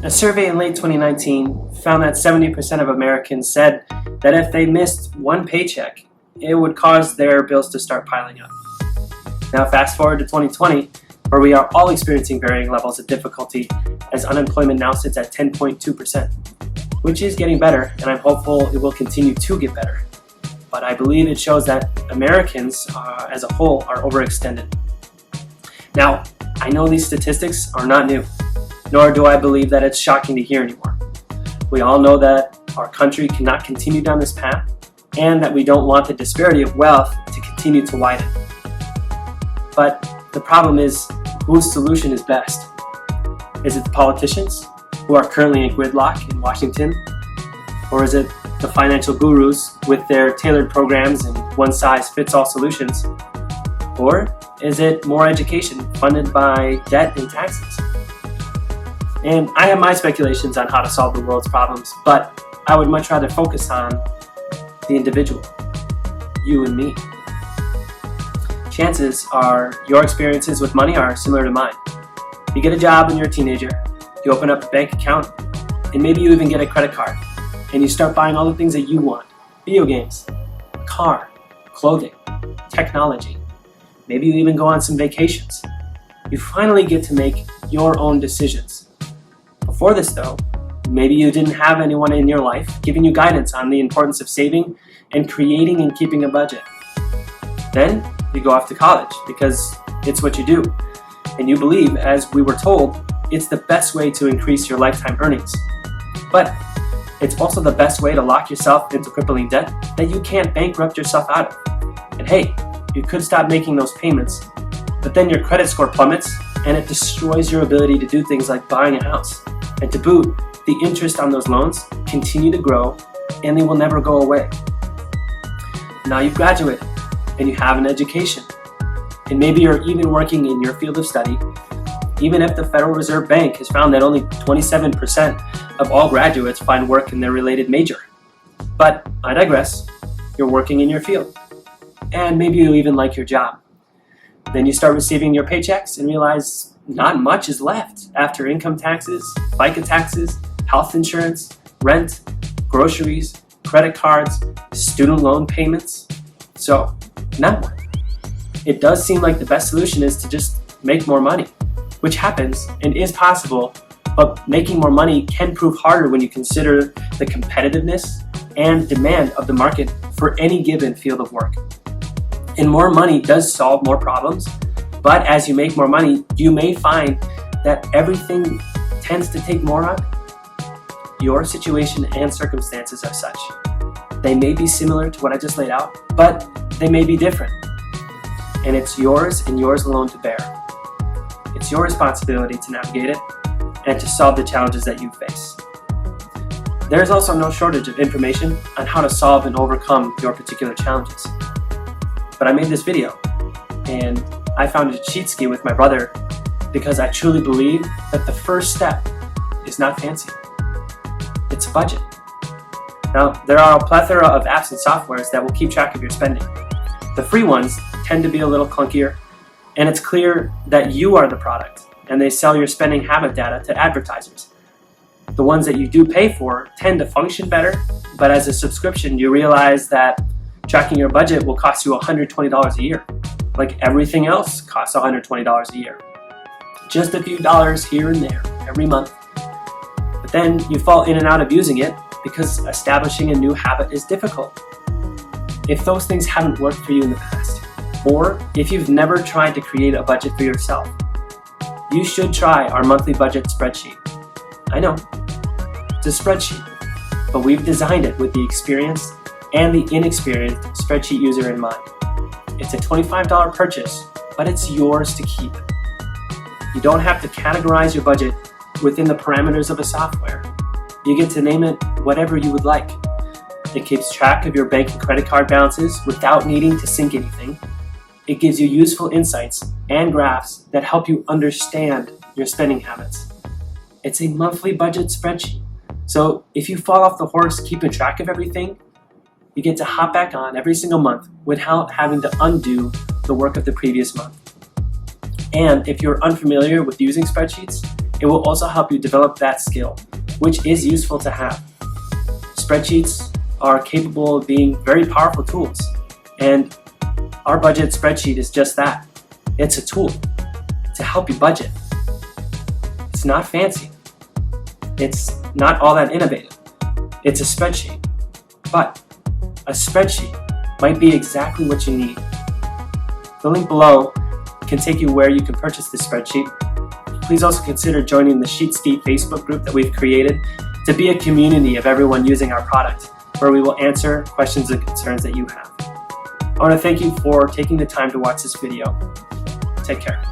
A survey in late 2019 found that 70% of Americans said that if they missed one paycheck, it would cause their bills to start piling up. Now fast forward to 2020, where we are all experiencing varying levels of difficulty as unemployment now sits at 10.2%, which is getting better, and I'm hopeful it will continue to get better. But I believe it shows that Americans as a whole are overextended. Now, I know these statistics are not new, nor do I believe that it's shocking to hear anymore. We all know that our country cannot continue down this path, and that we don't want the disparity of wealth to continue to widen. But the problem is, whose solution is best? Is it the politicians who are currently in gridlock in Washington? Or is it the financial gurus with their tailored programs and one-size-fits-all solutions? Or is it more education funded by debt and taxes? And I have my speculations on how to solve the world's problems, but I would much rather focus on the individual, you and me. Chances are your experiences with money are similar to mine. You get a job when you're a teenager, you open up a bank account, and maybe you even get a credit card, and you start buying all the things that you want. Video games, a car, clothing, technology. Maybe you even go on some vacations. You finally get to make your own decisions. Before this though, maybe you didn't have anyone in your life giving you guidance on the importance of saving and creating and keeping a budget. Then you go off to college because it's what you do. And you believe, as we were told, it's the best way to increase your lifetime earnings. But it's also the best way to lock yourself into crippling debt that you can't bankrupt yourself out of. And hey, you could stop making those payments, but then your credit score plummets and it destroys your ability to do things like buying a house. And to boot, the interest on those loans continue to grow and they will never go away. Now you've graduated and you have an education, and maybe you're even working in your field of study, even if the Federal Reserve Bank has found that only 27% of all graduates find work in their related major. But I digress. You're working in your field, and maybe you even like your job. Then you start receiving your paychecks and realize not much is left after income taxes, FICA taxes, health insurance, rent, groceries, credit cards, student loan payments. So, now what? It does seem like the best solution is to just make more money, which happens and is possible, but making more money can prove harder when you consider the competitiveness and demand of the market for any given field of work. And more money does solve more problems, but as you make more money, you may find that everything tends to take more on. Your situation and circumstances are such. They may be similar to what I just laid out, but they may be different. And it's yours and yours alone to bear. It's your responsibility to navigate it and to solve the challenges that you face. There is also no shortage of information on how to solve and overcome your particular challenges. But I made this video, and I founded Sheetski with my brother because I truly believe that the first step is not fancy. It's a budget. Now, there are a plethora of apps and softwares that will keep track of your spending. The free ones tend to be a little clunkier, and it's clear that you are the product, and they sell your spending habit data to advertisers. The ones that you do pay for tend to function better, but as a subscription, you realize that tracking your budget will cost you $120 a year. Like everything else costs $120 a year. Just a few dollars here and there every month. But then you fall in and out of using it because establishing a new habit is difficult. If those things haven't worked for you in the past, or if you've never tried to create a budget for yourself, you should try our monthly budget spreadsheet. I know, it's a spreadsheet, but we've designed it with the experienced and the inexperienced spreadsheet user in mind. It's a $25 purchase, but it's yours to keep. You don't have to categorize your budget within the parameters of a software. You get to name it whatever you would like. It keeps track of your bank and credit card balances without needing to sync anything. It gives you useful insights and graphs that help you understand your spending habits. It's a monthly budget spreadsheet. So if you fall off the horse keeping track of everything, you get to hop back on every single month without having to undo the work of the previous month. And if you're unfamiliar with using spreadsheets, It will also help you develop that skill, which is useful to have. Spreadsheets are capable of being very powerful tools, and our budget spreadsheet is just that. It's a tool to help you budget. It's not fancy. It's not all that innovative. It's a spreadsheet, but a spreadsheet might be exactly what you need. The link below can take you where you can purchase this spreadsheet. Please also consider joining the Sheetski Facebook group that we've created to be a community of everyone using our product, where we will answer questions and concerns that you have. I want to thank you for taking the time to watch this video. Take care.